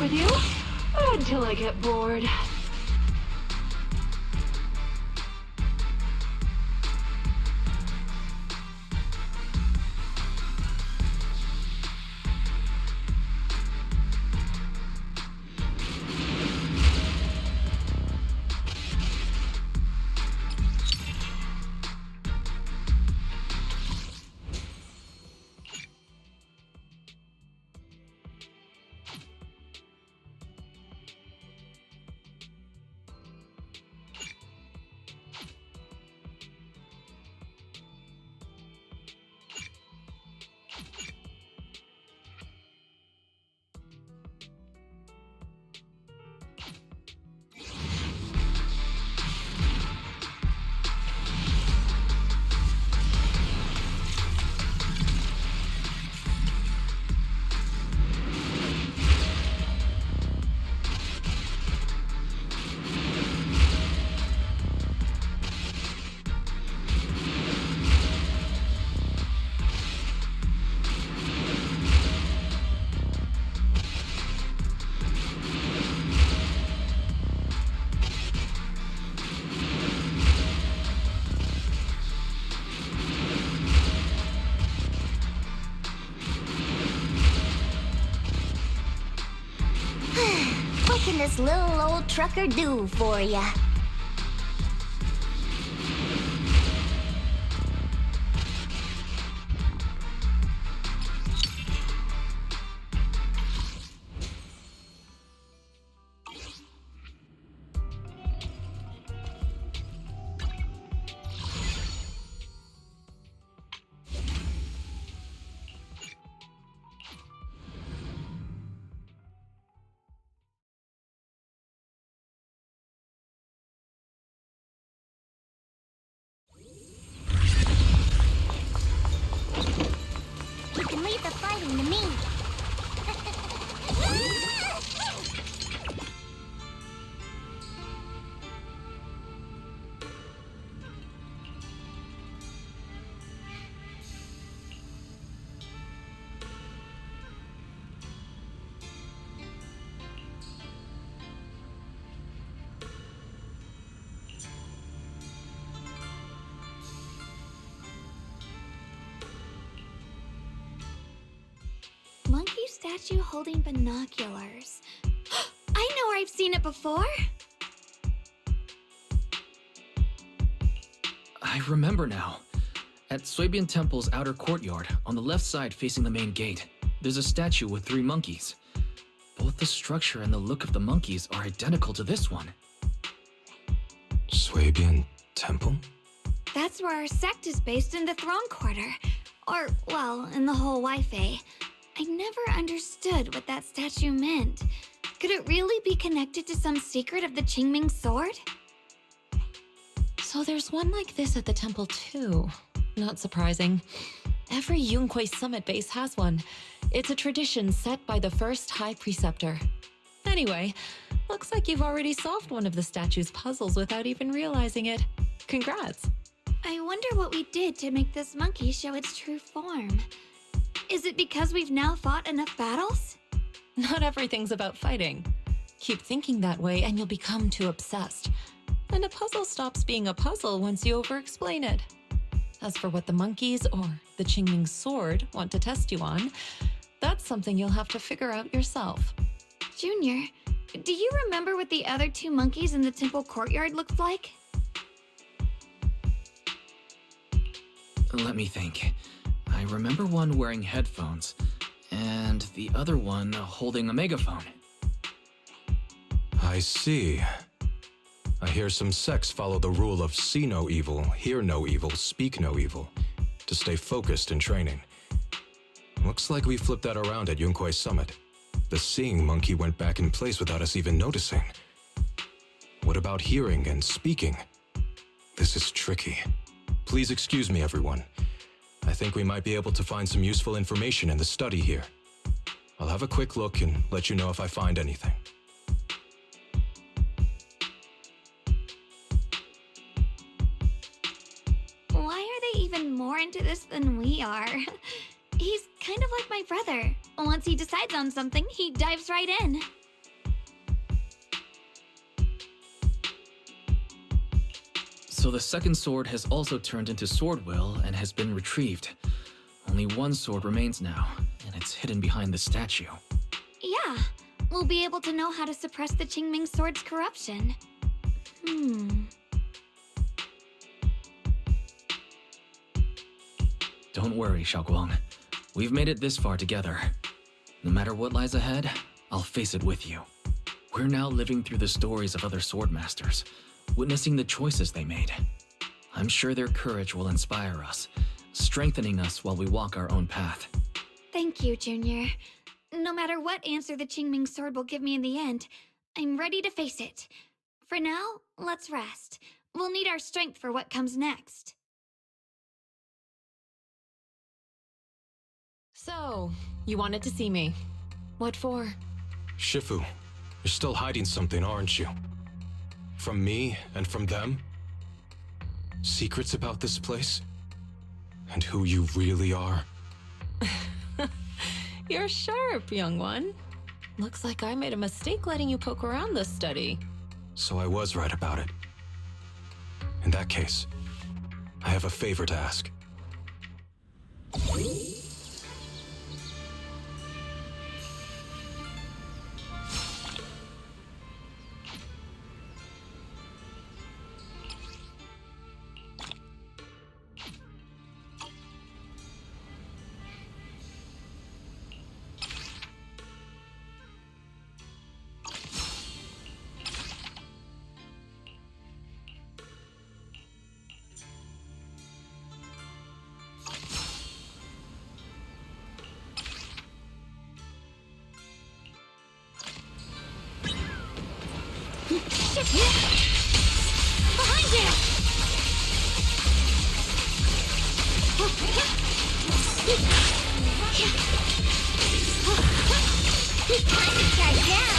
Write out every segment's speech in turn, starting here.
with you until I get bored. What can this little old trucker do for ya? You can leave the fighting to me. Monkey statue holding binoculars. I know where I've seen it before. I remember now. At Swabian Temple's outer courtyard, on the left side facing the main gate, there's a statue with 3 monkeys. Both the structure and the look of the monkeys are identical to this one. Swabian Temple? That's where our sect is based in the Throne Quarter. Or, well, in the whole Wi-Fi. I never understood what that statue meant. Could it really be connected to some secret of the Qingming sword? So there's one like this at the temple too. Not surprising. Every Yunquei Summit base has one. It's a tradition set by the first High Preceptor. Anyway, looks like you've already solved one of the statue's puzzles without even realizing it. Congrats! I wonder what we did to make this monkey show its true form. Is it because we've now fought enough battles? Not everything's about fighting. Keep thinking that way and you'll become too obsessed. And a puzzle stops being a puzzle once you over-explain it. As for what the monkeys or the Qingming sword want to test you on, that's something you'll have to figure out yourself. Junior, do you remember what the other 2 monkeys in the temple courtyard looked like? Let me think. I remember one wearing headphones, and the other one holding a megaphone. I see. I hear some sects follow the rule of see no evil, hear no evil, speak no evil, to stay focused in training. Looks like we flipped that around at Yunquei Summit. The seeing monkey went back in place without us even noticing. What about hearing and speaking? This is tricky. Please excuse me, everyone. I think we might be able to find some useful information in the study here. I'll have a quick look and let you know if I find anything. Why are they even more into this than we are? He's kind of like my brother. Once he decides on something, he dives right in. So the second sword has also turned into sword will and has been retrieved. Only one sword remains now, and it's hidden behind the statue. Yeah, we'll be able to know how to suppress the Qingming sword's corruption. Don't worry, Xiaoguang. We've made it this far together. No matter what lies ahead, I'll face it with you. We're now living through the stories of other swordmasters, witnessing the choices they made. I'm sure their courage will inspire us, strengthening us while we walk our own path. Thank you, Junior. No matter what answer the Qingming sword will give me in the end, I'm ready to face it. For now, let's rest. We'll need our strength for what comes next. So, you wanted to see me. What for? Shifu, you're still hiding something, aren't you? From me and from them? Secrets about this place? And who you really are? You're sharp, young one. Looks like I made a mistake letting you poke around this study. So I was right about it. In that case, I have a favor to ask. Behind you! Time to charge now.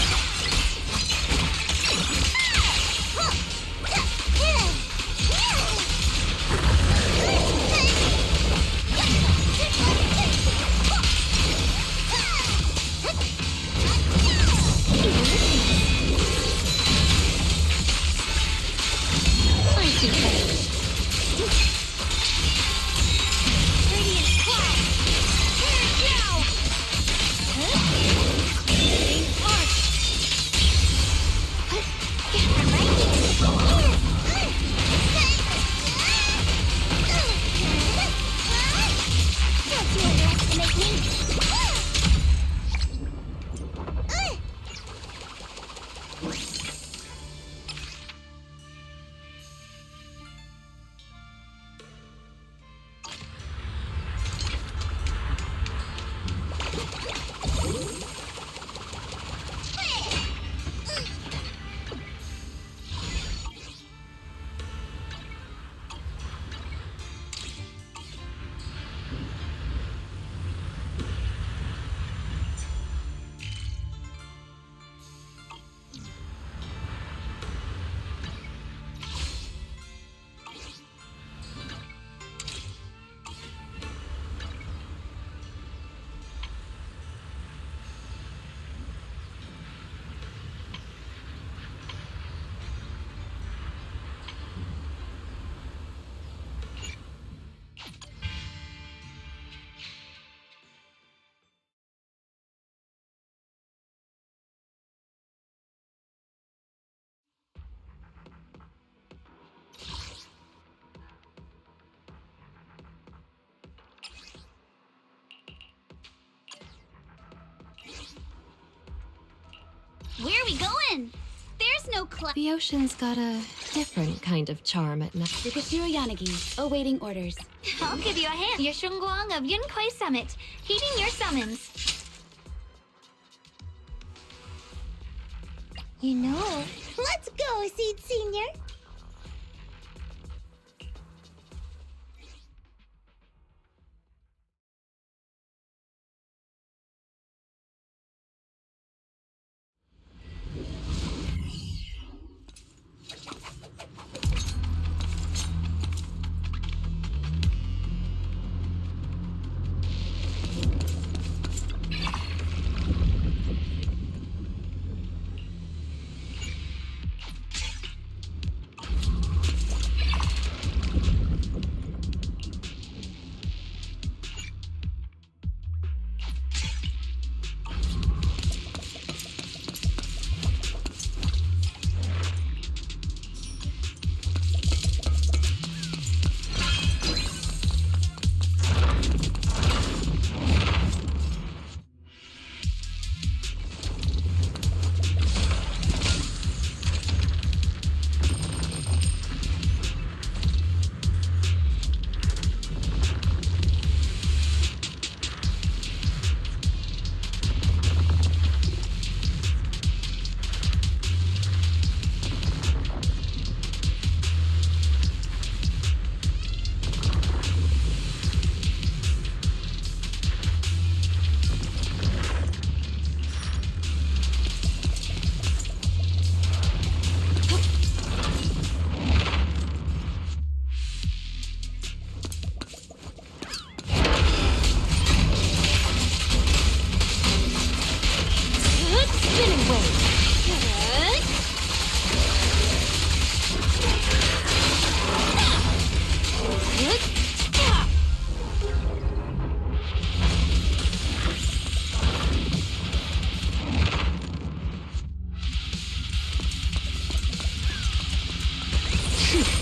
Radiant cloud. Here now. Don't you underestimate me. Where are we going? There's no cloud. The ocean's got a different kind of charm at night. Yukashiro Yanagi, awaiting orders. I'll give you a hand. Yeshunguang of Yunkai Summit, heeding your summons. You know, let's go, Seed Senior. Spinning wave.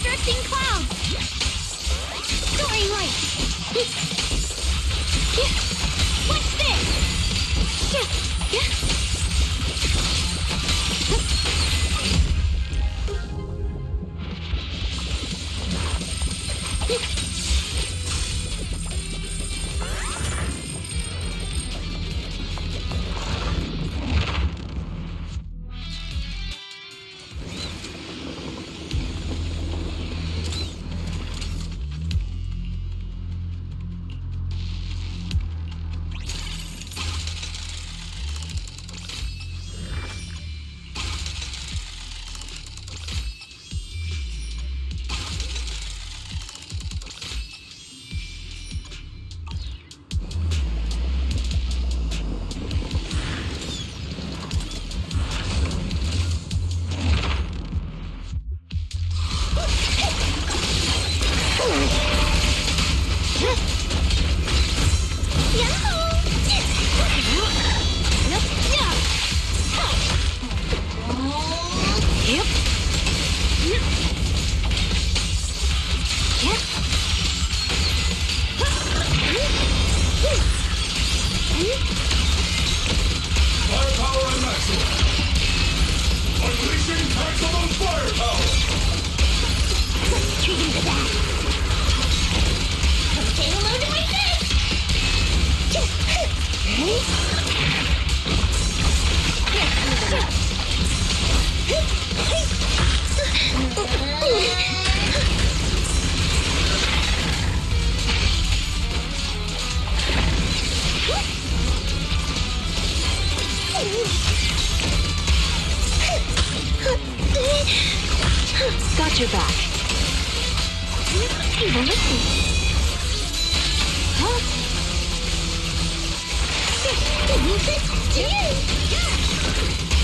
Drifting clouds! Soaring light! What's this? Firepower and maximum! Unleashing maximum firepower! Treat him to that. Say hello to my fish. Got your back.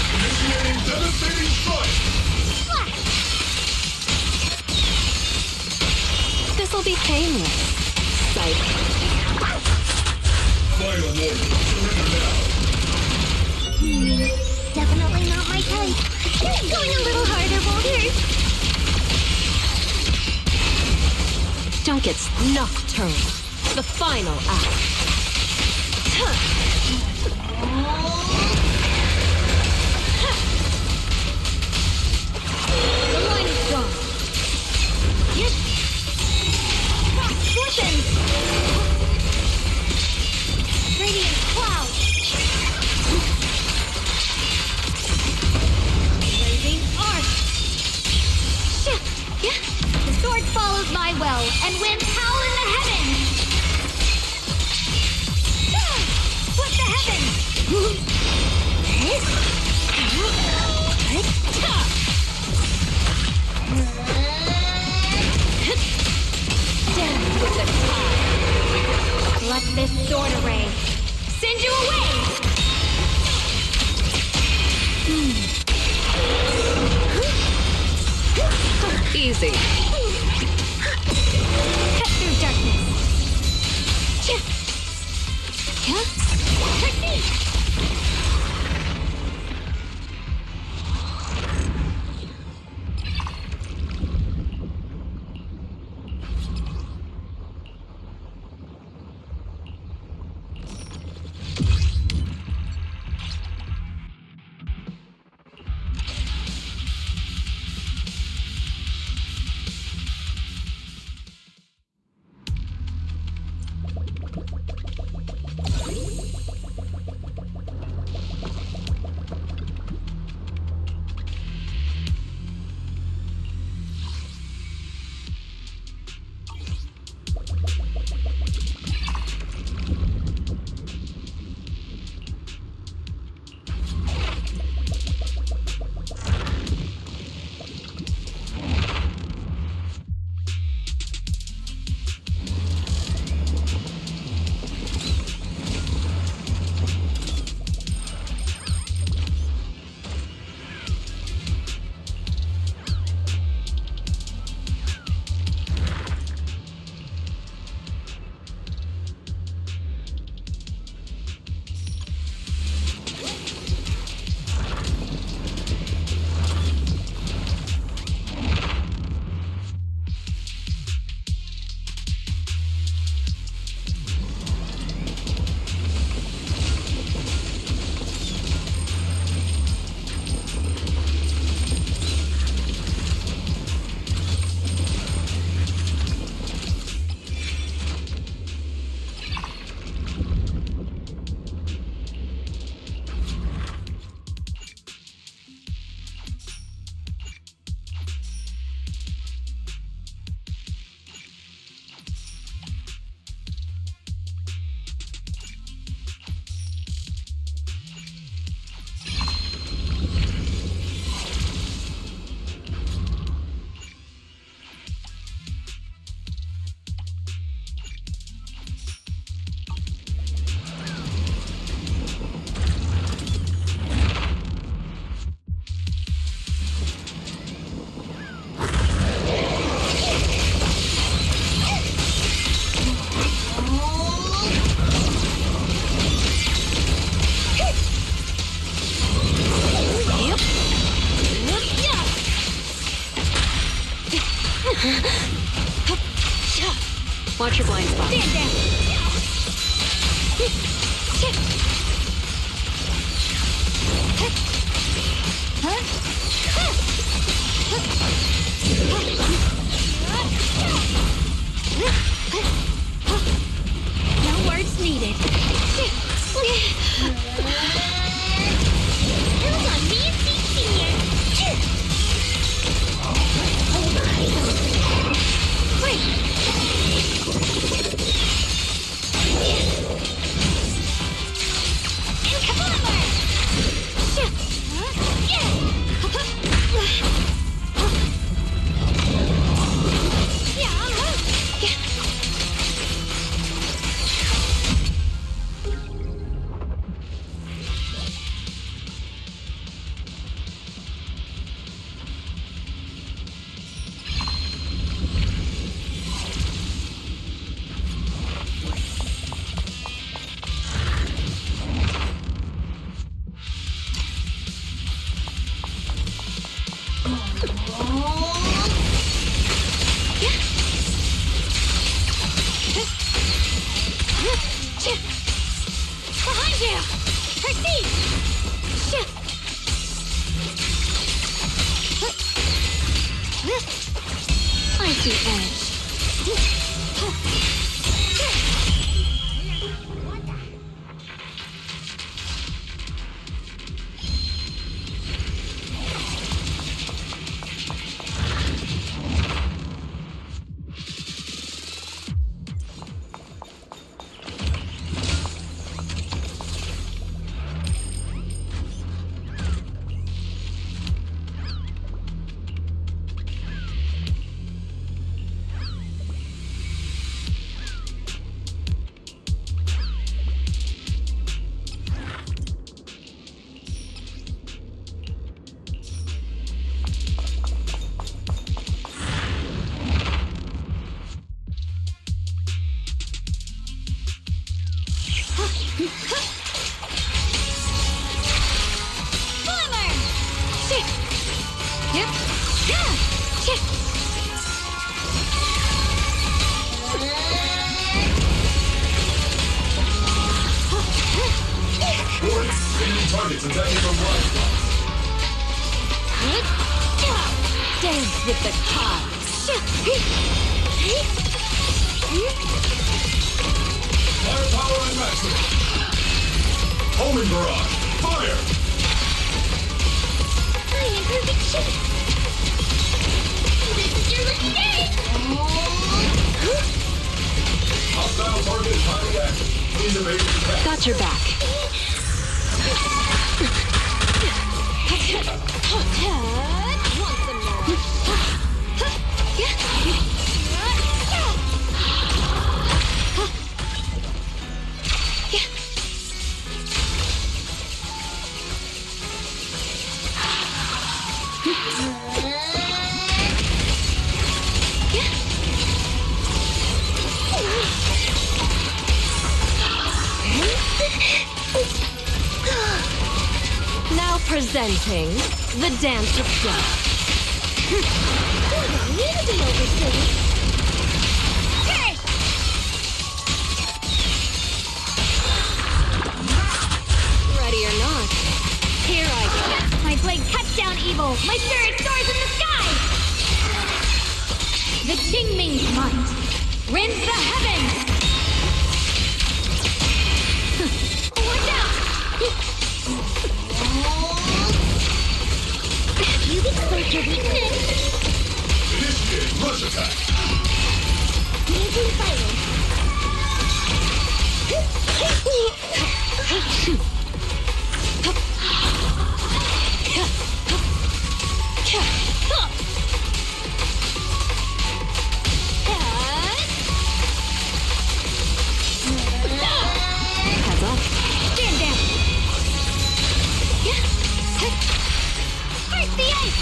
Initiating devastating strike! This'll be painless. Psych. Final warning, surrender now! Definitely not my type. Going a little harder won't hurt. Don't get nocturnal. The final act. The line is drawn. Listen! Radiant cloud! Blazing arc! The sword follows my will and wins howl in the heavens! Split the heavens! Down with the tide! Let this sword array send you away! Easy. Cut through darkness! Technique! Watch your blind spot. Stand down. No words needed. Who's on Nancy Senior? And Kabama! Behind you! Proceed! I see edge. Boomer! Yep. Warning. Enemy targets attacking from blind spots. Dance with the cards. Firepower and maximum. Homing barrage. Fire! I'm in perfect shape. This is your lucky day. Hostile target is highly active. Please evade the attack. Got your back. Want some more? Now presenting the dance of death. Don't need to be over silly. Ready or not, here I go. My blade cuts down evil. My spirit soars in the sky. The Qingming's might rends the heavens. Watch out! You've exposed your weakness. Initiate rush attack. Maintain silence. Heads up. Stand down. Burst the ice.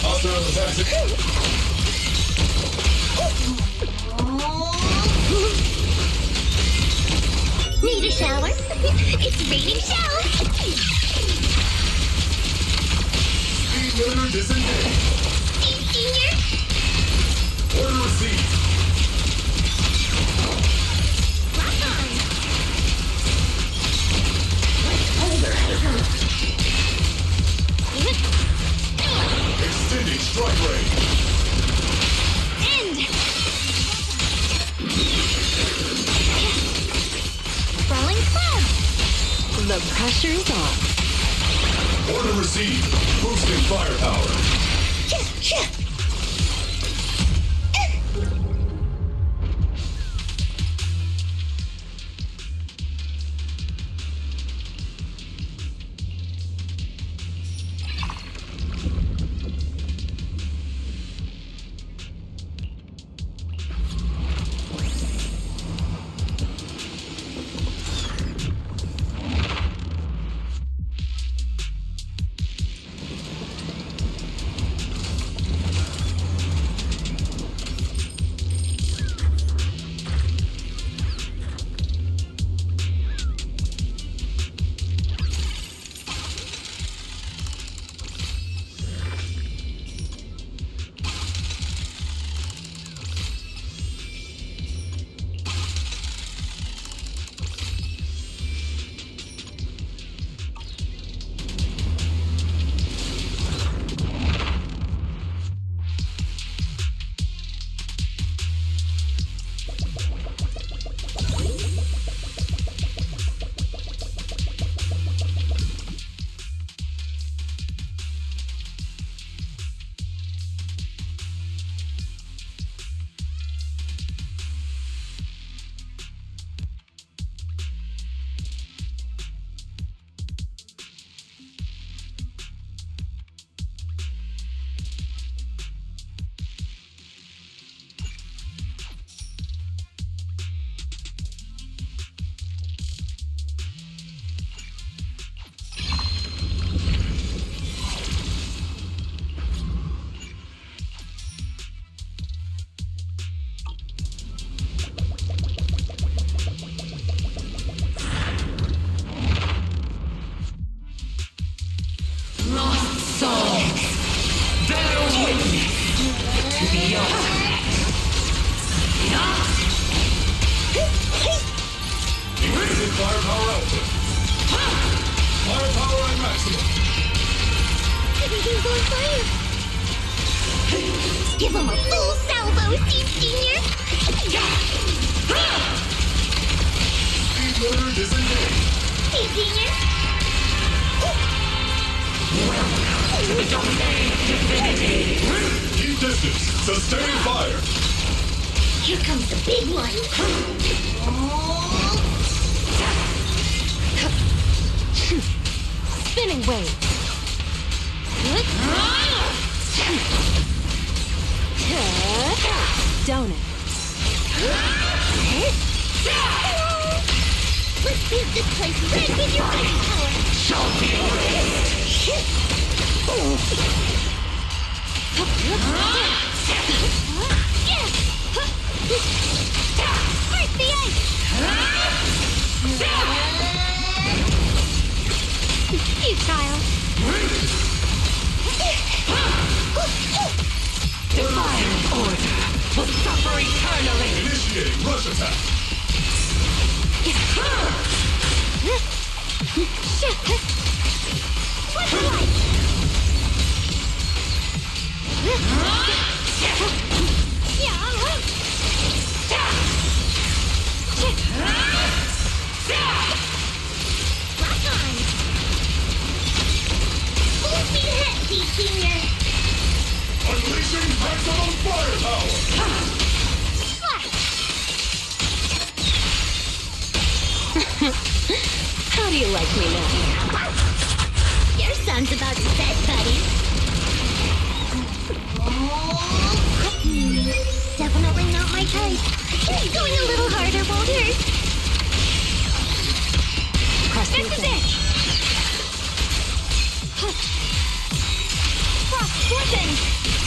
Hostile attacks. Need a shower? It's raining showers! Speed limiter disengaged. Steve Senior! Order received. Rock on! Extending strike range. End! Crawling club! The pressure's on. Order received. Boosting firepower. Increasing firepower output. Firepower at maximum. Everything's on fire! Give him a full salvo, Steve Senior! Speed limiter disengaged. Steve Senior! Keep distance. Sustain fire. Here comes the big one! Spinning wave. Donut. Let's paint this place red with your ice power! Show me Break the ice! Futile! Defiant order will suffer eternally. Initiating rush attack. What's the light? Rock on! Full speed ahead, Steve Senior! Unleashing maximum firepower. How do you like me now? Your son's about to set, buddy. Definitely not my type. Going a little harder won't hurt. Press This is it! Frost Blizzing!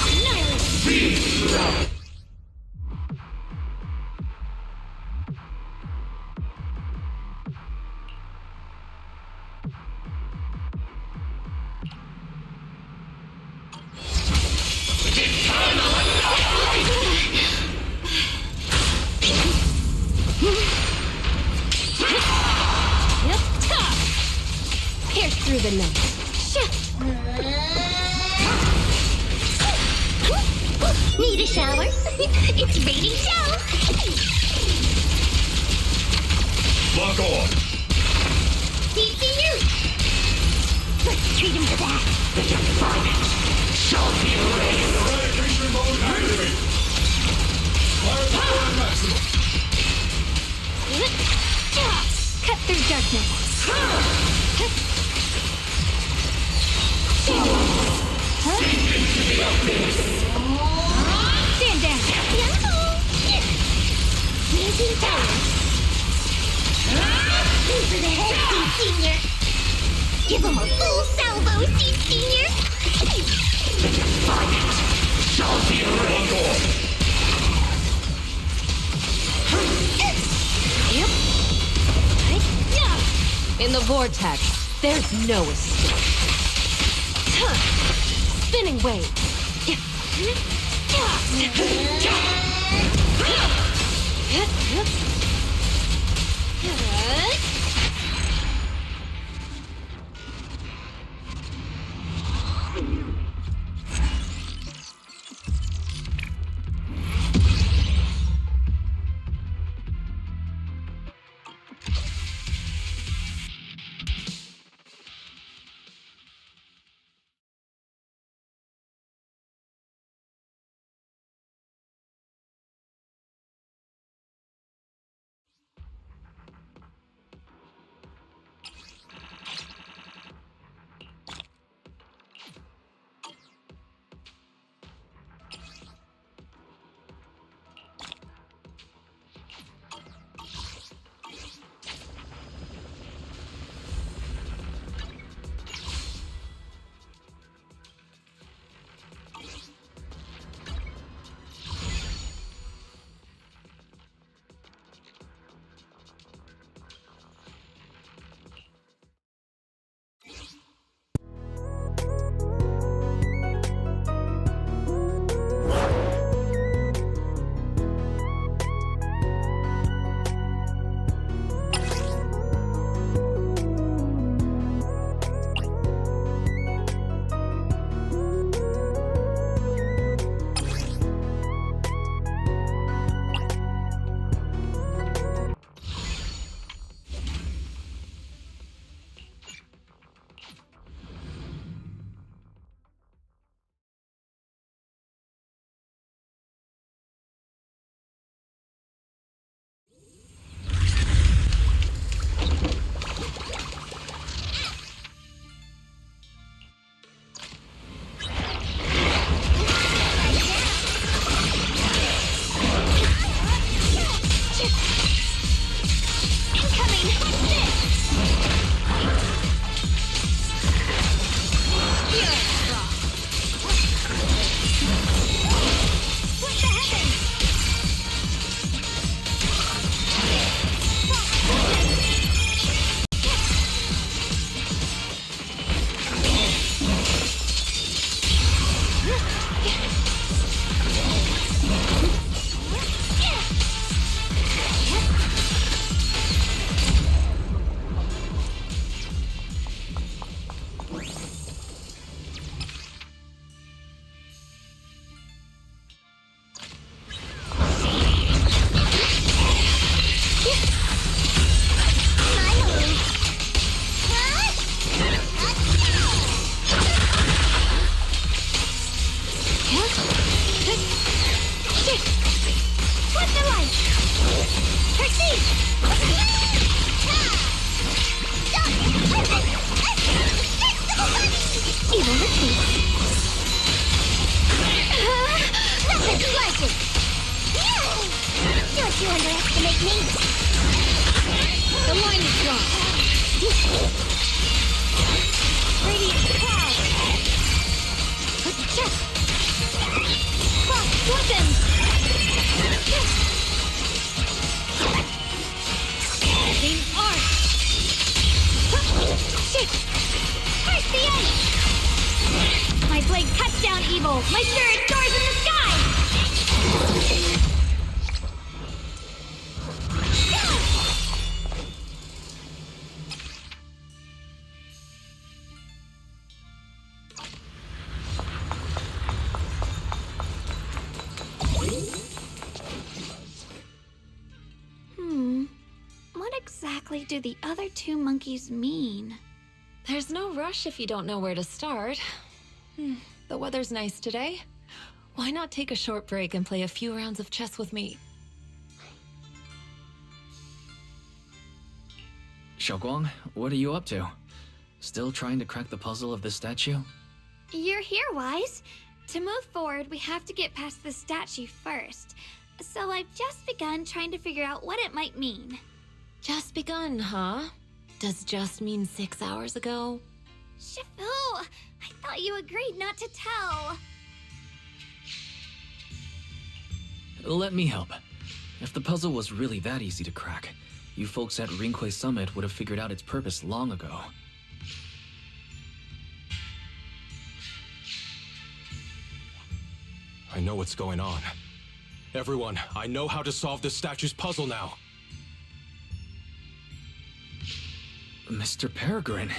Annihilate! Pierce through the net. Need a shower? It's raining show. Lock on. Deep to you. Let's treat him to that. Eradication mode activate. Fire power maximum. Cut through darkness. Stand down. Yahoo! Using power. For the head, Steve Senior. Give him a full salvo, Steve Senior. Lock on. In the vortex, there's no escape. Spinning wave. you underestimate me. The line is drawn. Radiant cloud. Blade touchdown, evil! My spirit soars in the sky! What exactly do the other two monkeys mean? There's no rush if you don't know where to start. The weather's nice today. Why not take a short break and play a few rounds of chess with me? Xiaoguang, what are you up to? Still trying to crack the puzzle of this statue? You're here, Wise. To move forward, we have to get past the statue first. So I've just begun trying to figure out what it might mean. Just begun, huh? Does just mean 6 hours ago? Shifu! I thought you agreed not to tell. Let me help. If the puzzle was really that easy to crack, you folks at Ringquay Summit would have figured out its purpose long ago. I know what's going on. Everyone, I know how to solve this statue's puzzle now. Mr. Peregrine,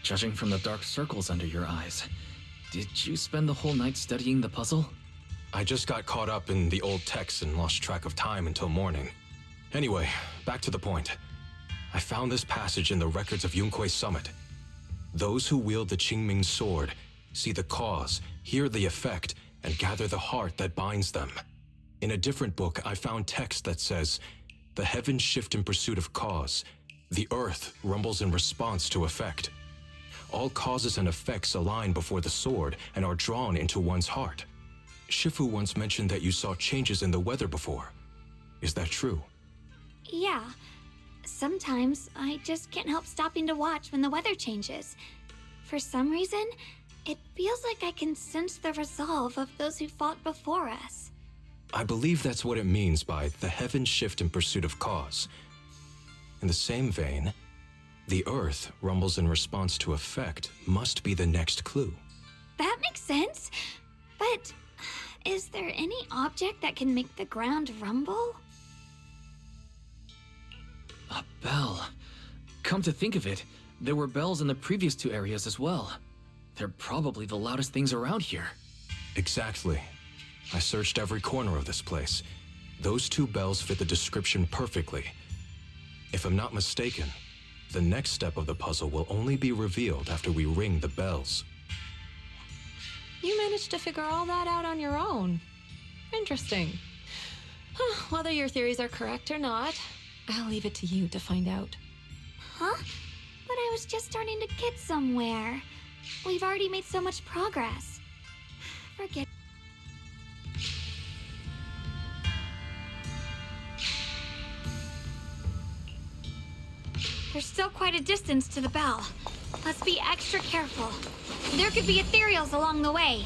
judging from the dark circles under your eyes, did you spend the whole night studying the puzzle? I just got caught up in the old texts and lost track of time until morning. Anyway, back to the point. I found this passage in the records of Yunquay Summit. Those who wield the Qingming sword see the cause, hear the effect, and gather the heart that binds them. In a different book, I found text that says, "The heavens shift in pursuit of cause. The earth rumbles in response to effect. All causes and effects align before the sword and are drawn into one's heart." Shifu once mentioned that you saw changes in the weather before. Is that true? Yeah. Sometimes I just can't help stopping to watch when the weather changes. For some reason, it feels like I can sense the resolve of those who fought before us. I believe that's what it means by the heavens shift in pursuit of cause. In the same vein, the earth rumbles in response to effect must be the next clue. That makes sense. But is there any object that can make the ground rumble? A bell. Come to think of it, there were bells in the previous two areas as well. They're probably the loudest things around here. Exactly. I searched every corner of this place. Those two bells fit the description perfectly. If I'm not mistaken, the next step of the puzzle will only be revealed after we ring the bells. You managed to figure all that out on your own. Interesting. Whether your theories are correct or not, I'll leave it to you to find out. Huh? But I was just starting to get somewhere. We've already made so much progress. Forget. There's still quite a distance to the bell. Let's be extra careful. There could be ethereals along the way.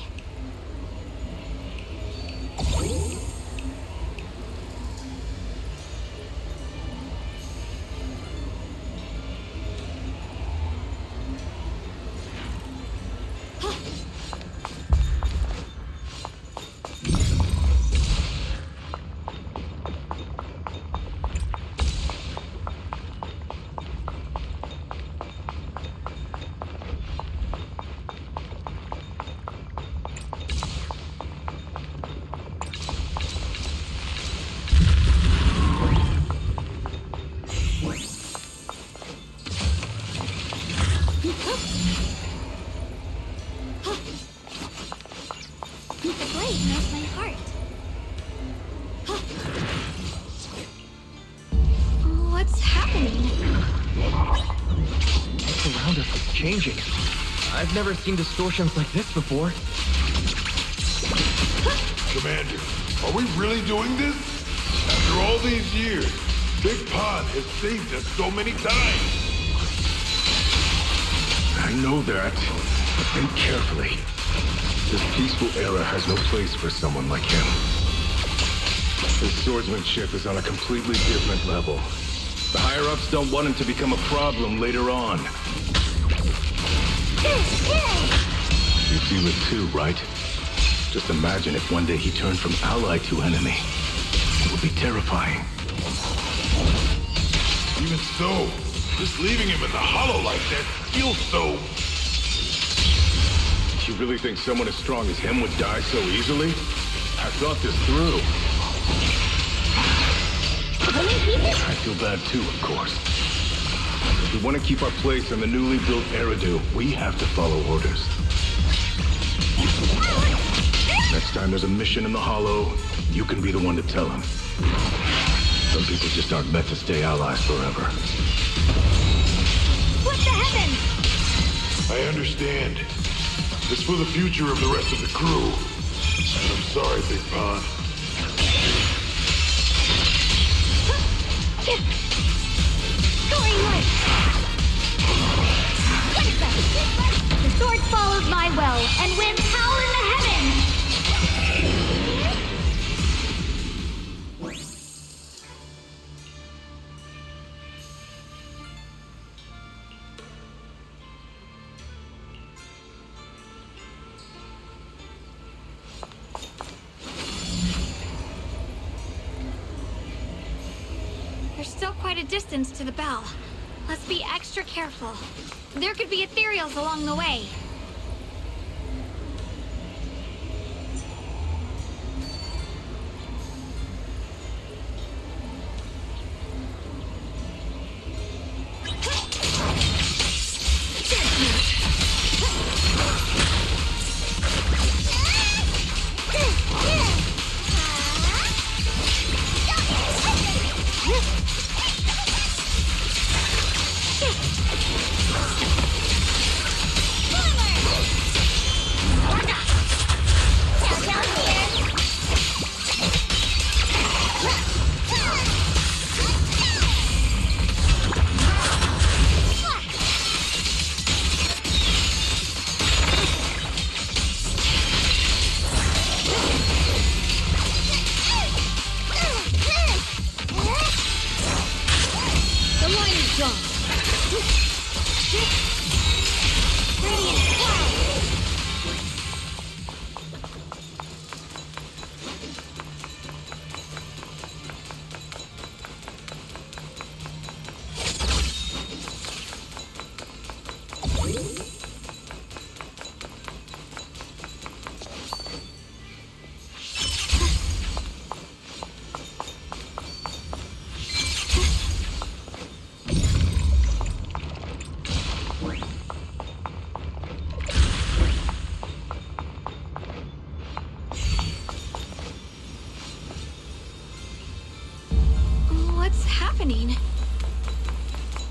The blade knows my heart. What's happening? What's around us is changing. I've never seen distortions like this before. Commander, are we really doing this? After all these years, Big Pod has saved us so many times. I know that, but think carefully. This peaceful era has no place for someone like him. His swordsmanship is on a completely different level. The higher-ups don't want him to become a problem later on. The You feel it too, right? Just imagine if one day he turned from ally to enemy. It would be terrifying. Even so, just leaving him in the hollow like that feels so... You really think someone as strong as him would die so easily? I thought this through. I feel bad too, of course. If we want to keep our place in the newly built Eridu, we have to follow orders. Next time there's a mission in the Hollow, you can be the one to tell them. Some people just aren't meant to stay allies forever. What the heavens? I understand. It's for the future of the rest of the crew. I'm sorry, Big Pond. Going right. What is that? The sword follows my will and winds howl in the heavens. There's still quite a distance to the bell. Let's be extra careful. There could be ethereals along the way.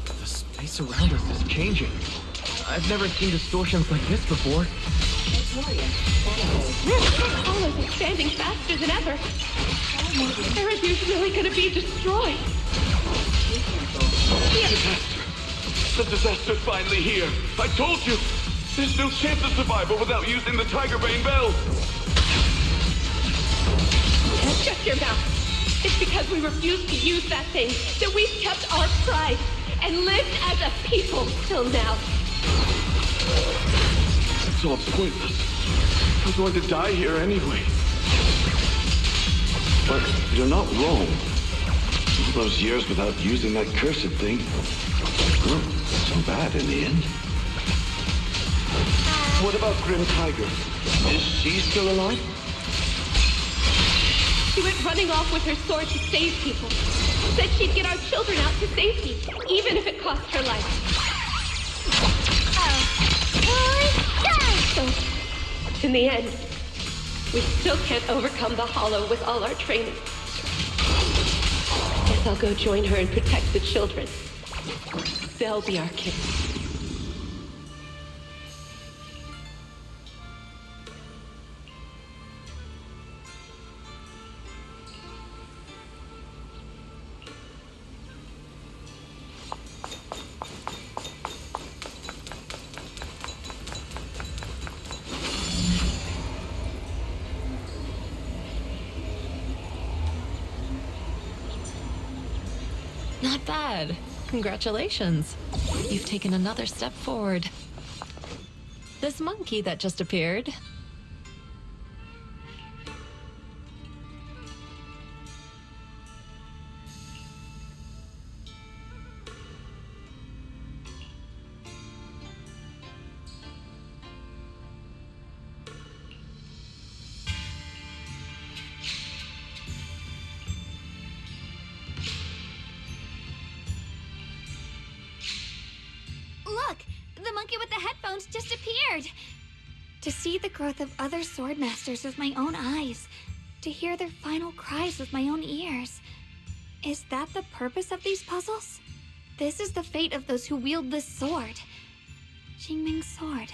The space around us is changing. I've never seen distortions like this before. Hollow's expanding faster than ever. Eridu's really gonna be destroyed. Disaster. The disaster's finally here. I told you. There's no chance of survival without using the Tiger Bane Bell. Shut your mouth. It's because we refused to use that thing that we've kept our pride and lived as a people till now. It's all pointless. I'm going to die here anyway. But you're not wrong. All those years without using that cursed thing weren't so bad in the end. What about Grim Tiger? Is she still alive? She went running off with her sword to save people. Said she'd get our children out to safety, even if it cost her life. So, in the end, we still can't overcome the Hollow with all our training. Guess I'll go join her and protect the children. They'll be our kids. Not bad. Congratulations. You've taken another step forward. this monkey that just appeared. Look! The monkey with the headphones just appeared! To see the growth of other swordmasters with my own eyes, to hear their final cries with my own ears. Is that the purpose of these puzzles? This is the fate of those who wield this sword. Qingming's sword.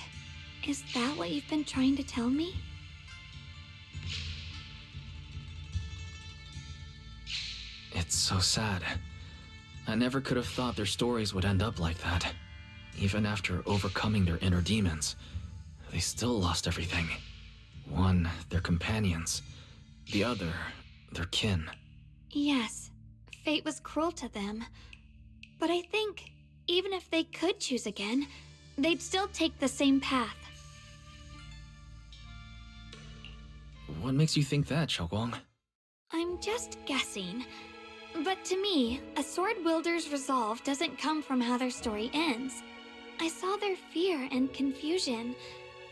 Is that what you've been trying to tell me? It's so sad. I never could have thought their stories would end up like that. Even after overcoming their inner demons, they still lost everything. One, their companions. The other, their kin. Yes, fate was cruel to them. But I think, even if they could choose again, they'd still take the same path. What makes you think that, Xiaoguang? I'm just guessing. But to me, a sword wielder's resolve doesn't come from how their story ends. I saw their fear and confusion,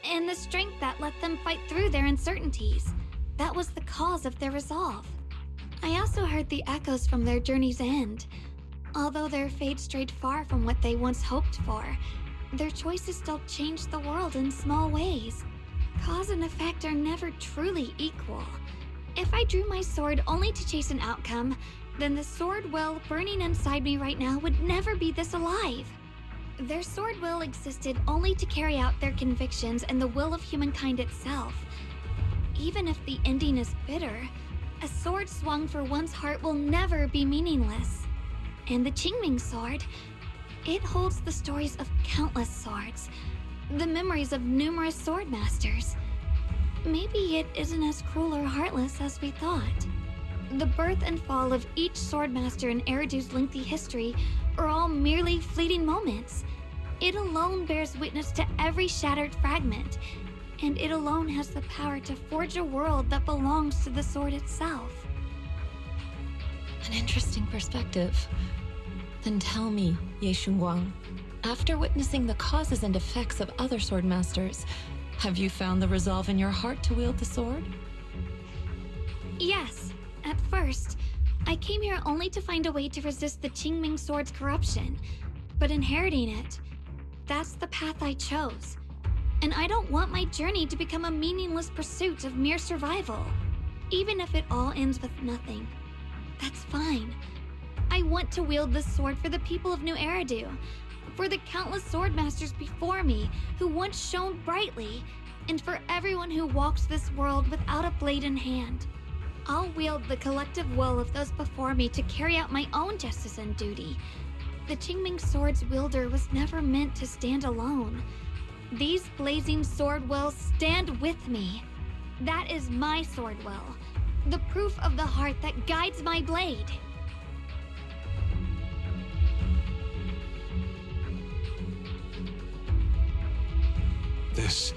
and the strength that let them fight through their uncertainties. That was the cause of their resolve. I also heard the echoes from their journey's end. Although their fate strayed far from what they once hoped for, their choices still changed the world in small ways. Cause and effect are never truly equal. If I drew my sword only to chase an outcome, then the sword well burning inside me right now would never be this alive. Their sword will existed only to carry out their convictions and the will of humankind itself. Even if the ending is bitter, a sword swung for one's heart will never be meaningless. And the Qingming sword, it holds the stories of countless swords, the memories of numerous sword masters. Maybe it isn't as cruel or heartless as we thought. The birth and fall of each swordmaster in Eridu's lengthy history are all merely fleeting moments. It alone bears witness to every shattered fragment, and it alone has the power to forge a world that belongs to the sword itself. An interesting perspective. Then tell me, Ye Shunguang, after witnessing the causes and effects of other swordmasters, have you found the resolve in your heart to wield the sword? Yes, at first. I came here only to find a way to resist the Qingming sword's corruption, but inheriting it, that's the path I chose. And I don't want my journey to become a meaningless pursuit of mere survival. Even if it all ends with nothing, that's fine. I want to wield this sword for the people of New Eridu, for the countless swordmasters before me who once shone brightly, and for everyone who walks this world without a blade in hand. I'll wield the collective will of those before me to carry out my own justice and duty. The Qingming sword's wielder was never meant to stand alone. These blazing sword wills stand with me. That is my sword will, the proof of the heart that guides my blade. This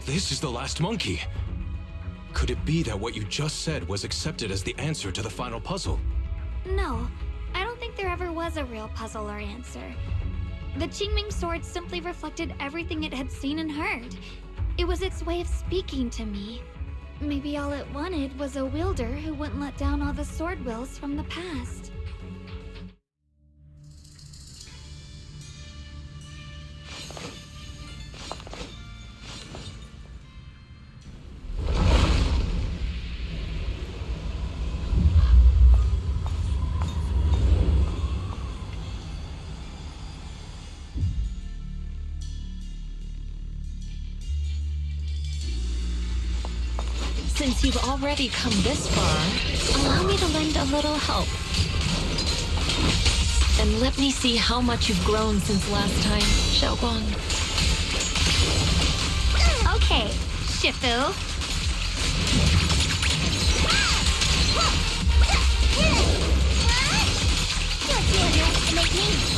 is the last monkey. Could it be that what you just said was accepted as the answer to the final puzzle? No, I don't think there ever was a real puzzle or answer. The Qingming sword simply reflected everything it had seen and heard. It was its way of speaking to me. Maybe all it wanted was a wielder who wouldn't let down all the sword wills from the past. Since you've already come this far, allow me to lend a little help. And let me see how much you've grown since last time, Xiaoguang. Okay, Shifu. Don't you underestimate me!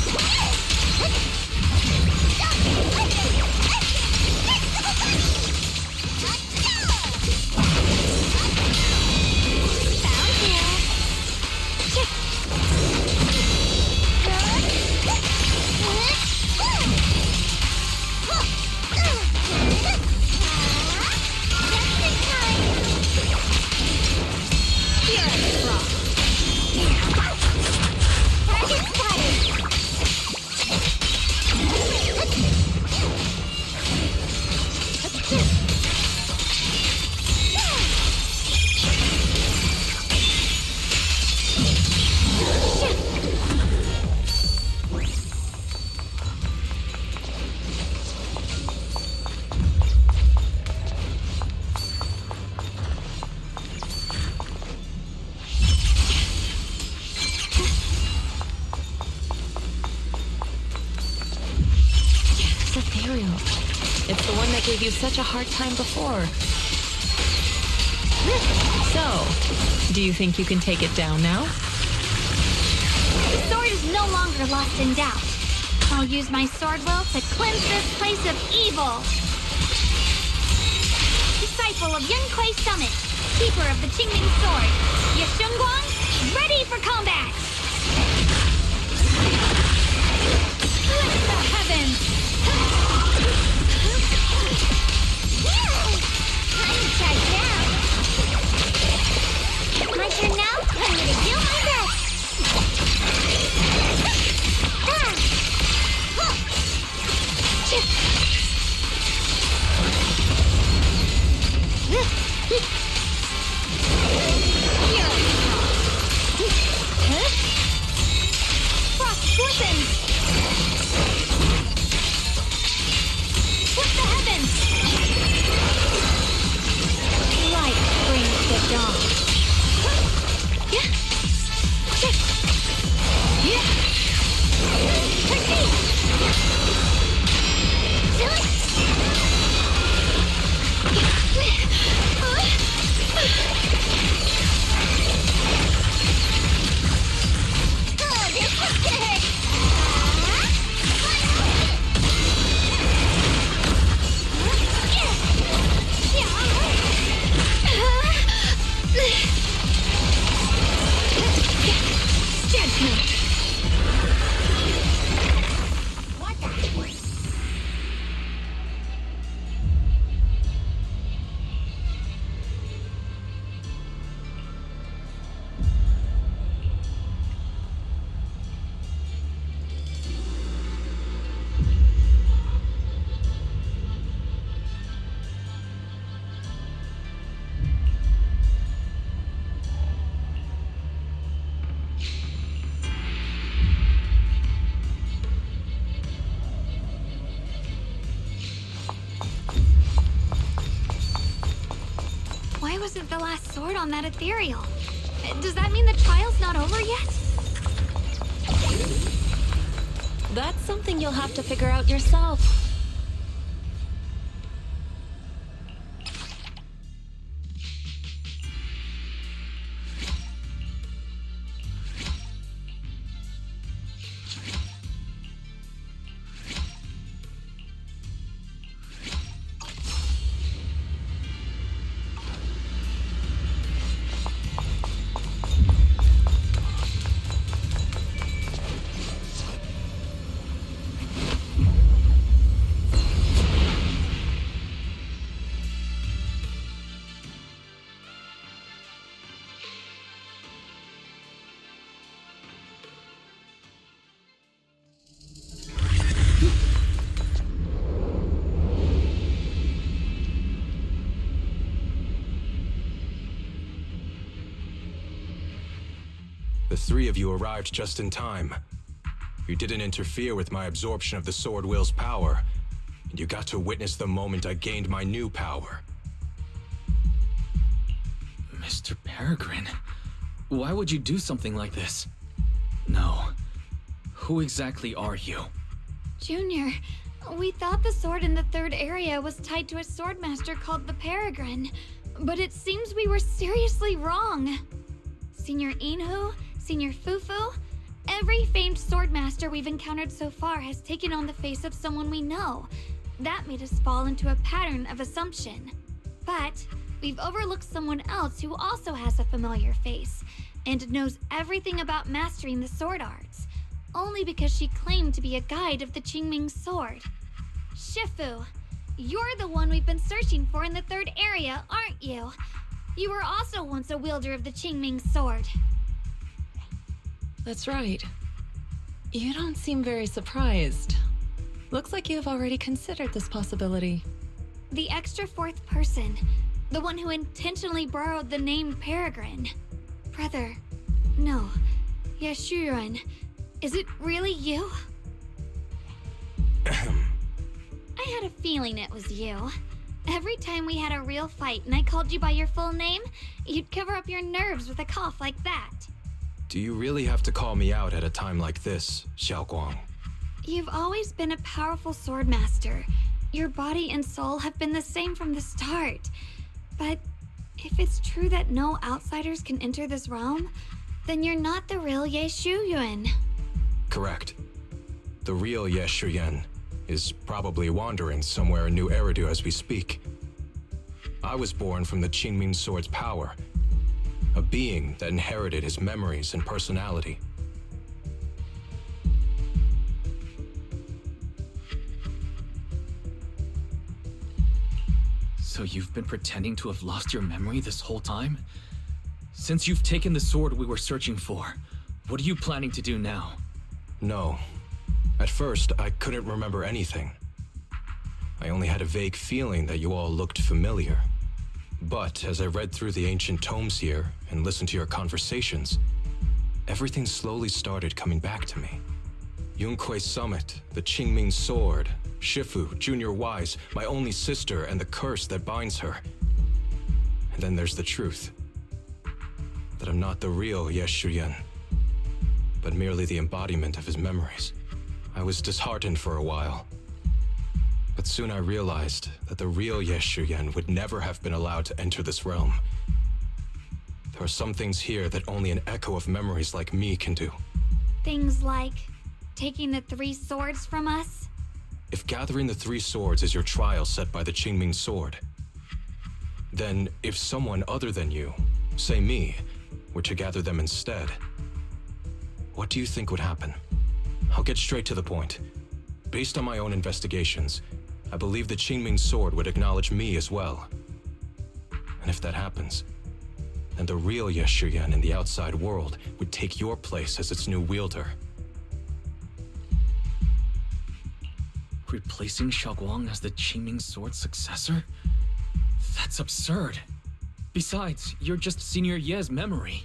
such a hard time before. So, do you think you can take it down now? The sword is no longer lost in doubt. I'll use my sword will to cleanse this place of evil. Disciple of Yunquei Summit, keeper of the Qingming sword, Yashunguang, ready for combat! Lift the heavens! I'm charged now. My turn now? I'm gonna do my best. Ah! Huh! Chip! Here we go. Huh? Frost glistens! Split the heavens! Light brings the dawn. Why wasn't the last sword on that ethereal? Does that mean the trial's not over yet? That's something you'll have to figure out yourself. The three of you arrived just in time. You didn't interfere with my absorption of the Sword Will's power, and you got to witness the moment I gained my new power. Mr. Peregrine, why would you do something like this? No. Who exactly are you? Junior, we thought the sword in the third area was tied to a swordmaster called the Peregrine, but it seems we were seriously wrong. Senior Inhu, Senior Fufu, every famed swordmaster we've encountered so far has taken on the face of someone we know. That made us fall into a pattern of assumption. But we've overlooked someone else who also has a familiar face and knows everything about mastering the sword arts, only because she claimed to be a guide of the Qingming sword. Shifu, you're the one we've been searching for in the third area, aren't you? You were also once a wielder of the Qingming sword. That's right. You don't seem very surprised. Looks like you have already considered this possibility. The extra fourth person, the one who intentionally borrowed the name Peregrine. Brother, no, Yashuran, is it really you? I had a feeling it was you. Every time we had a real fight and I called you by your full name, you'd cover up your nerves with a cough like that. Do you really have to call me out at a time like this, Xiaoguang? You've always been a powerful swordmaster, Your body and soul have been the same from the start. But if it's true that no outsiders can enter this realm, then you're not the real Ye Shuyuan. Correct. The real Ye Shuyan is probably wandering somewhere in New Eridu as we speak. I was born from the Qingming Sword's power, a being that inherited his memories and personality. So you've been pretending to have lost your memory this whole time? Since you've taken the sword we were searching for, what are you planning to do now? No. At first, I couldn't remember anything. I only had a vague feeling that you all looked familiar. But as I read through the ancient tomes here and listened to your conversations, everything slowly started coming back to me. Yunquei Summit, the Qingming Sword, Shifu, Junior Wise, my only sister, and the curse that binds her. And then there's the truth. That I'm not the real Ye Shuyan, but merely the embodiment of his memories. I was disheartened for a while. But soon I realized that the real Ye Shuyan would never have been allowed to enter this realm. There are some things here that only an echo of memories like me can do. Things like taking the 3 swords from us? If gathering the 3 swords is your trial set by the Qingming Sword, then if someone other than you, say me, were to gather them instead, what do you think would happen? I'll get straight to the point. Based on my own investigations, I believe the Qingming Sword would acknowledge me as well. And if that happens, then the real Ye Shuyan in the outside world would take your place as its new wielder. Replacing Xiaoguang as the Qingming Sword's successor? That's absurd. Besides, you're just Senior Ye's memory.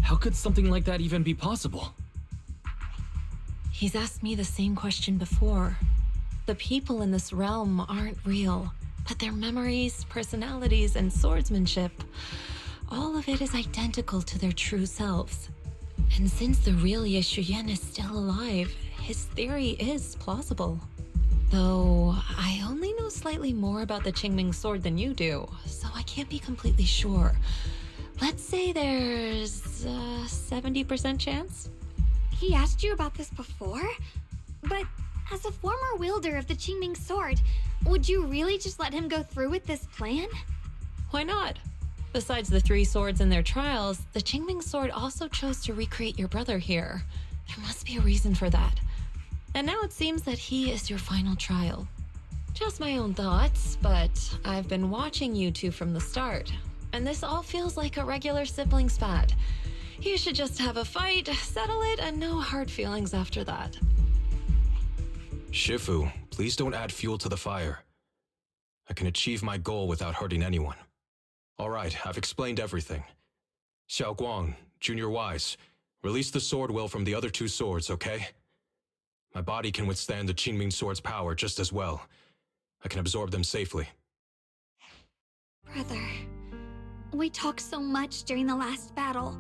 How could something like that even be possible? He's asked me the same question before. The people in this realm aren't real, but their memories, personalities, and swordsmanship, all of it is identical to their true selves. And since the real Ye Shuyan is still alive, his theory is plausible. Though, I only know slightly more about the Qingming Sword than you do, so I can't be completely sure. Let's say there's a 70% chance? He asked you about this before? But as a former wielder of the Qingming Sword, would you really just let him go through with this plan? Why not? Besides the 3 swords in their trials, the Qingming Sword also chose to recreate your brother here. There must be a reason for that. And now it seems that he is your final trial. Just my own thoughts, but I've been watching you two from the start, and this all feels like a regular sibling spat. You should just have a fight, settle it, and no hard feelings after that. Shifu, please don't add fuel to the fire. I can achieve my goal without hurting anyone. All right, I've explained everything. Xiaoguang, Junior Wise, release the sword will from the other 2 swords, okay? My body can withstand the Qingming Sword's power just as well. I can absorb them safely. Brother, we talked so much during the last battle.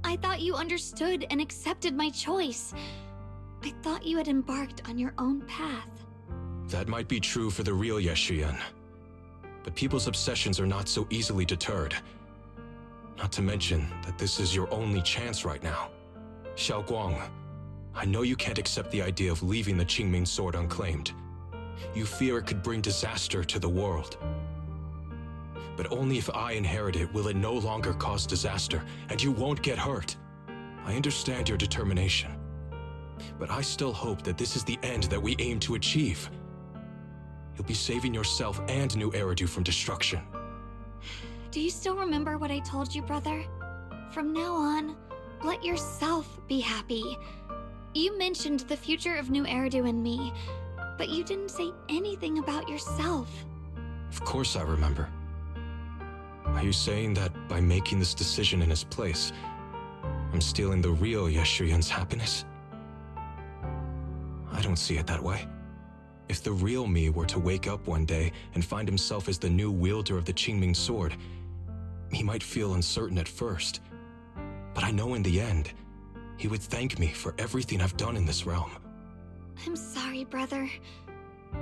I thought you understood and accepted my choice. I thought you had embarked on your own path. That might be true for the real Ye Shuyan. But people's obsessions are not so easily deterred. Not to mention that this is your only chance right now. Xiaoguang, I know you can't accept the idea of leaving the Qingming Sword unclaimed. You fear it could bring disaster to the world. But only if I inherit it will it no longer cause disaster, and you won't get hurt. I understand your determination. But I still hope that this is the end that we aim to achieve. You'll be saving yourself and New Eridu from destruction. Do you still remember what I told you, brother? From now on, let yourself be happy. You mentioned the future of New Eridu and me, but you didn't say anything about yourself. Of course I remember. Are you saying that by making this decision in his place, I'm stealing the real Ye Shuyan's happiness? I don't see it that way. If the real me were to wake up one day and find himself as the new wielder of the Qingming Sword, he might feel uncertain at first. But I know in the end, he would thank me for everything I've done in this realm. I'm sorry, brother.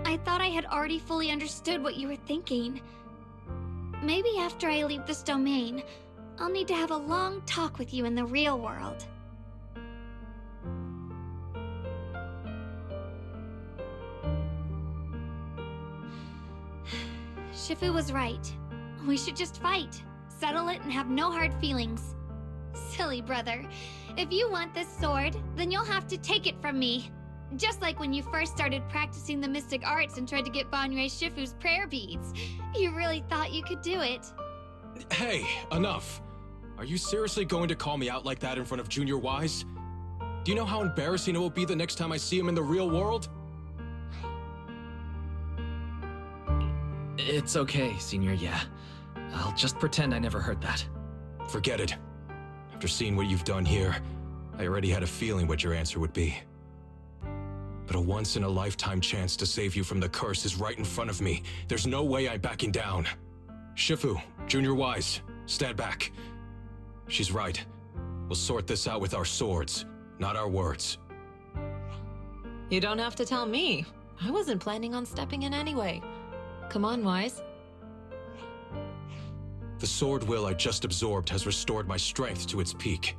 I thought I had already fully understood what you were thinking. Maybe after I leave this domain, I'll need to have a long talk with you in the real world. Shifu was right. We should just fight, settle it, and have no hard feelings. Silly brother. If you want this sword, then you'll have to take it from me. Just like when you first started practicing the mystic arts and tried to get Banrei Shifu's prayer beads. You really thought you could do it. Hey, enough. Are you seriously going to call me out like that in front of Junior Wise? Do you know how embarrassing it will be the next time I see him in the real world? It's okay, Senior, yeah. I'll just pretend I never heard that. Forget it. After seeing what you've done here, I already had a feeling what your answer would be. But a once-in-a-lifetime chance to save you from the curse is right in front of me. There's no way I'm backing down. Shifu, Junior Wise, stand back. She's right. We'll sort this out with our swords, not our words. You don't have to tell me. I wasn't planning on stepping in anyway. Come on, Wise. The sword will I just absorbed has restored my strength to its peak.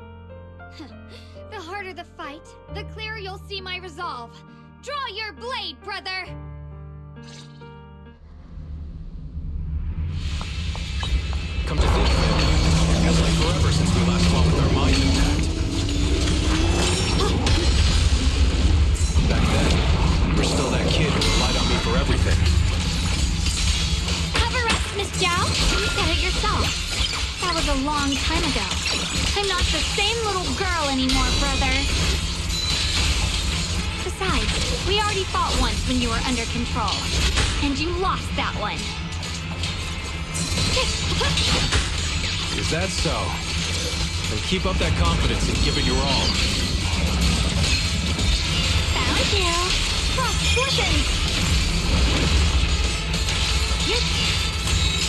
The harder the fight, the clearer you'll see my resolve. Draw your blade, brother! Come to think of it, it feels like forever since we last fought with our minds intact. Back then, you were still that kid who relied on me for everything. Have a rest, Miss Zhao. You said it yourself. That was a long time ago. I'm not the same little girl anymore, brother. Besides, we already fought once when you were under control. And you lost that one. Is that so? Then keep up that confidence and give it your all. Found you. Cross collisions.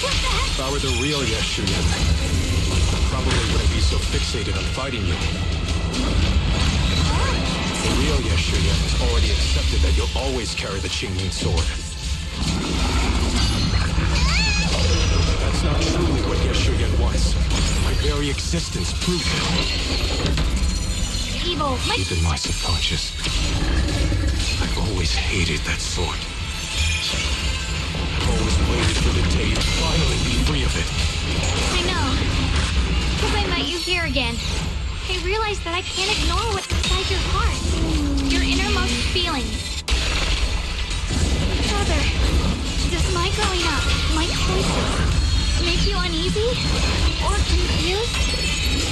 What the heck? If I were the real Yeshuyan, I probably wouldn't be so fixated on fighting you. The real Yeshuyan has already accepted that you'll always carry the Qingming sword. That's not truly what Yeshuyan was. My very existence proved it. Evil, Deep in my subconscious, I've always hated that sword. I've always waited for the day to finally be free of it. I know. Because I met you here again. I realized that I can't ignore what's inside your heart. Your innermost feelings. Brother, does my growing up, my choices, make you uneasy? Or confused?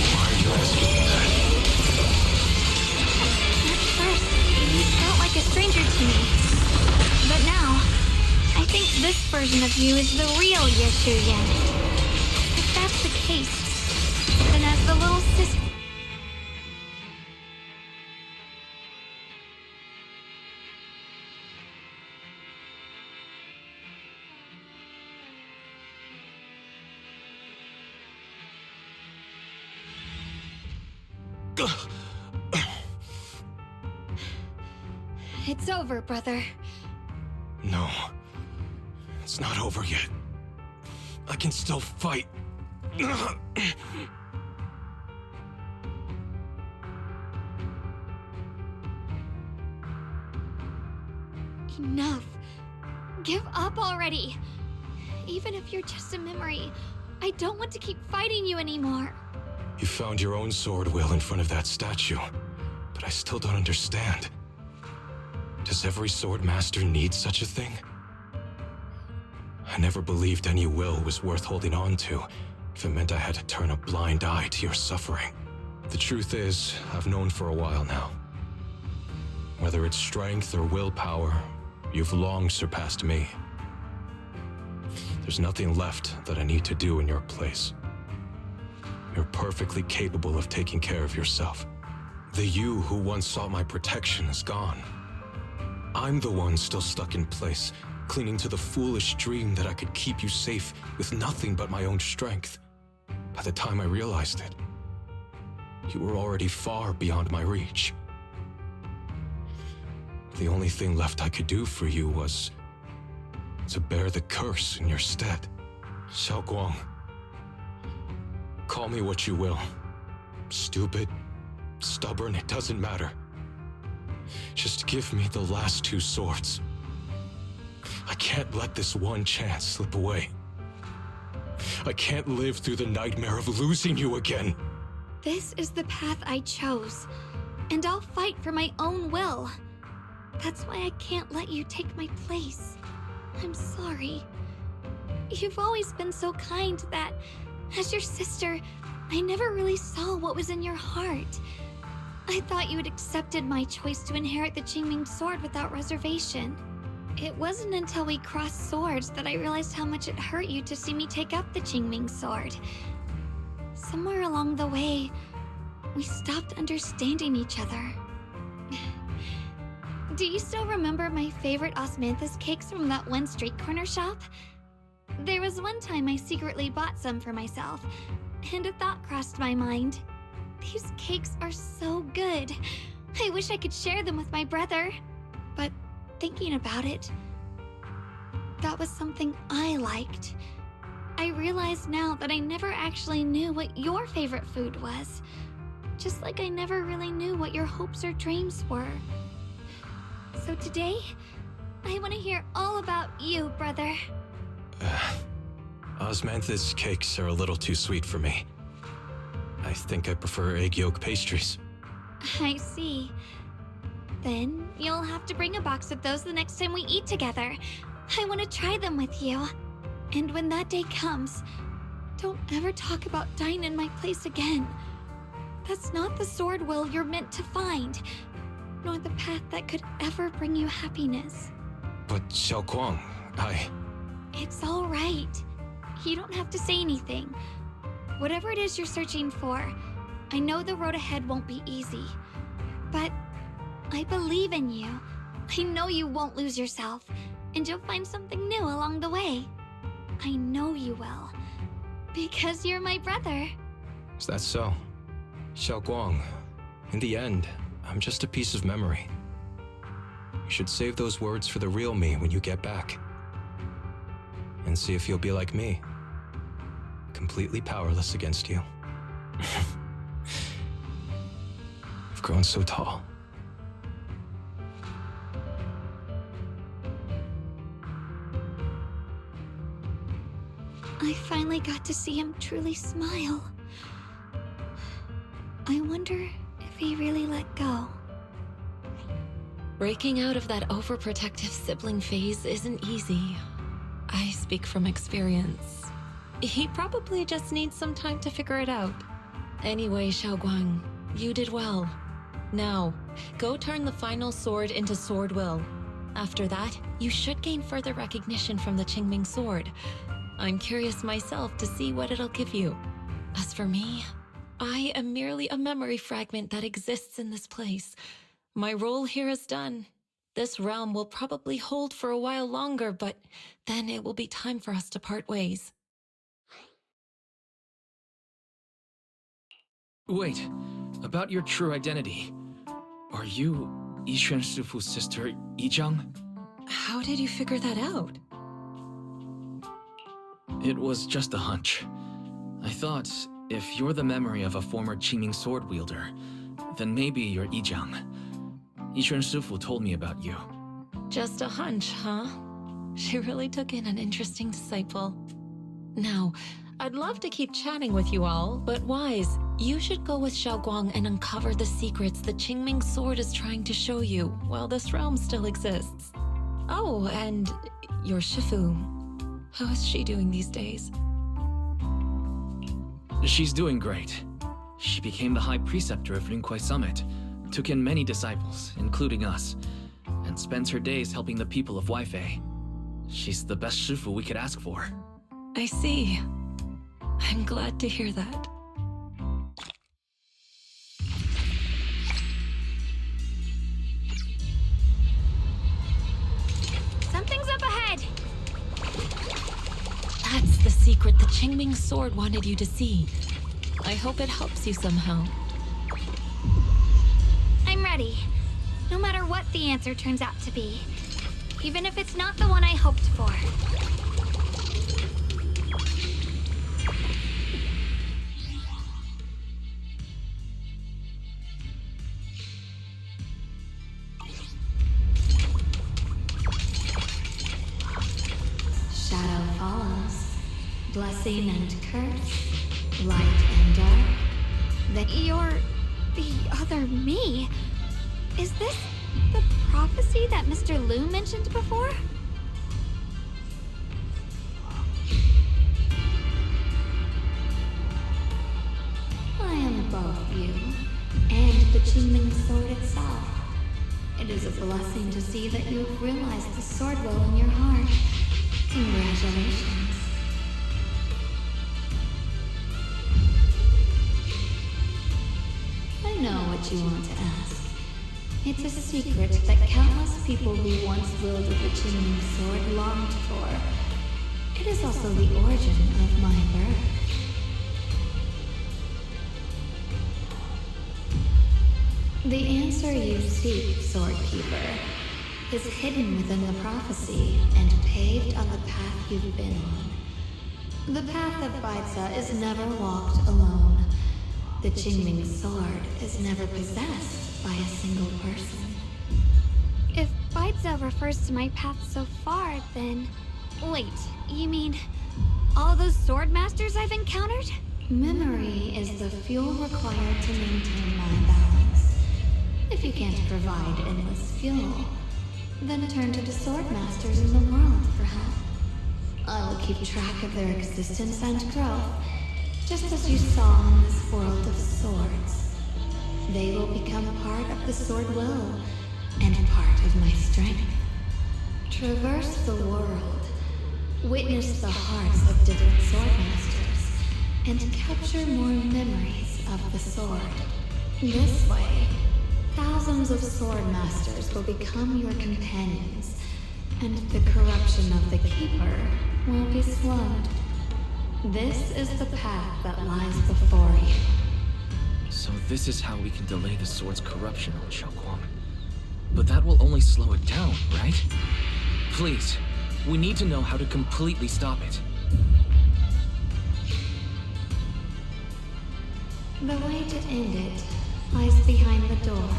Why are you asking me that? At first, you felt like a stranger to me. But now, I think this version of you is the real Yeshuyan. If that's the case, then as the little sister... It's over, brother. No. It's not over yet. I can still fight. Enough. Give up already. Even if you're just a memory, I don't want to keep fighting you anymore. You found your own sword, Will, in front of that statue. But I still don't understand. Does every sword master need such a thing? I never believed any will was worth holding on to if it meant I had to turn a blind eye to your suffering. The truth is, I've known for a while now. Whether it's strength or willpower, you've long surpassed me. There's nothing left that I need to do in your place. You're perfectly capable of taking care of yourself. The you who once sought my protection is gone. I'm the one still stuck in place, clinging to the foolish dream that I could keep you safe with nothing but my own strength. By the time I realized it, you were already far beyond my reach. The only thing left I could do for you was to bear the curse in your stead. Xiaoguang, call me what you will. Stupid, stubborn, it doesn't matter. Just give me the last 2 swords. I can't let this one chance slip away. I can't live through the nightmare of losing you again. This is the path I chose, and I'll fight for my own will. That's why I can't let you take my place. I'm sorry. You've always been so kind that, as your sister, I never really saw what was in your heart. I thought you had accepted my choice to inherit the Qingming sword without reservation. It wasn't until we crossed swords that I realized how much it hurt you to see me take up the Qingming sword. Somewhere along the way, we stopped understanding each other. Do you still remember my favorite osmanthus cakes from that one street corner shop? There was one time I secretly bought some for myself, and a thought crossed my mind. These cakes are so good. I wish I could share them with my brother. But thinking about it, that was something I liked. I realize now that I never actually knew what your favorite food was. Just like I never really knew what your hopes or dreams were. So today, I want to hear all about you, brother. Osmanthus cakes are a little too sweet for me. I think I prefer egg yolk pastries. I see. Then you'll have to bring a box of those the next time we eat together. I want to try them with you. And when that day comes, don't ever talk about dying in my place again. That's not the sword will you're meant to find, nor the path that could ever bring you happiness. But Xiaoguang, It's all right. You don't have to say anything. Whatever it is you're searching for, I know the road ahead won't be easy. But I believe in you. I know you won't lose yourself, and you'll find something new along the way. I know you will. Because you're my brother. Is that so? Xiaoguang, in the end, I'm just a piece of memory. You should save those words for the real me when you get back. And see if you'll be like me. Completely powerless against you. I've grown so tall. I finally got to see him truly smile. I wonder if he really let go. Breaking out of that overprotective sibling phase isn't easy. I speak from experience. He probably just needs some time to figure it out. Anyway, Xiaoguang, you did well. Now, go turn the final sword into sword will. After that, you should gain further recognition from the Qingming sword. I'm curious myself to see what it'll give you. As for me, I am merely a memory fragment that exists in this place. My role here is done. This realm will probably hold for a while longer, but then it will be time for us to part ways. Wait, about your true identity. Are you Yixuan Shifu's sister, Yizhang? How did you figure that out? It was just a hunch. I thought, if you're the memory of a former Qingming sword wielder, then maybe you're Yizhang. Yixuan Shifu told me about you. Just a hunch, huh? She really took in an interesting disciple. Now, I'd love to keep chatting with you all, but Wise, you should go with Xiaoguang and uncover the secrets the Qingming sword is trying to show you while this realm still exists. Oh, and your Shifu. How is she doing these days? She's doing great. She became the High Preceptor of Rinquai Summit, took in many disciples, including us, and spends her days helping the people of Weifei. She's the best Shifu we could ask for. I see. I'm glad to hear that. Something's up ahead! That's the secret the Qingming sword wanted you to see. I hope it helps you somehow. I'm ready. no matter what the answer turns out to be. Even if it's not the one I hoped for. Shadow follows. Blessing and curse. Light and dark. That you're the other me. Is this the prophecy that Mr. Liu mentioned before? I am both you and the Qingming sword itself. It is a blessing to see that you have realized the sword will in your heart. Congratulations. I know what you want to ask. It's a secret that countless people who once wielded the Qingming sword longed for. It is also the origin of my birth. The answer you seek, Sword Keeper, is hidden within the prophecy and paved on the path you've been on. The path of Baitza is never walked alone. The Qingming sword is never possessed by a single person. If Baitza refers to my path so far, then... Wait, you mean all those sword masters I've encountered? Memory is the fuel required to maintain my balance. If you can't provide endless fuel, then turn to the sword masters in the world for help. I will keep track of their existence and growth, just as you saw in this world of swords. They will become part of the sword will, and part of my strength. Traverse the world, witness the hearts of different sword masters, and capture more memories of the sword. This way, thousands of sword masters will become your companions, and the corruption of the Keeper will be slowed. This is the path that lies before you. So this is how we can delay the sword's corruption on Xiaoguang. But that will only slow it down, right? Please, we need to know how to completely stop it. The way to end it lies behind the door.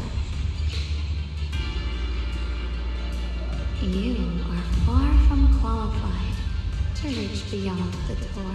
You are far from qualified to reach beyond the door.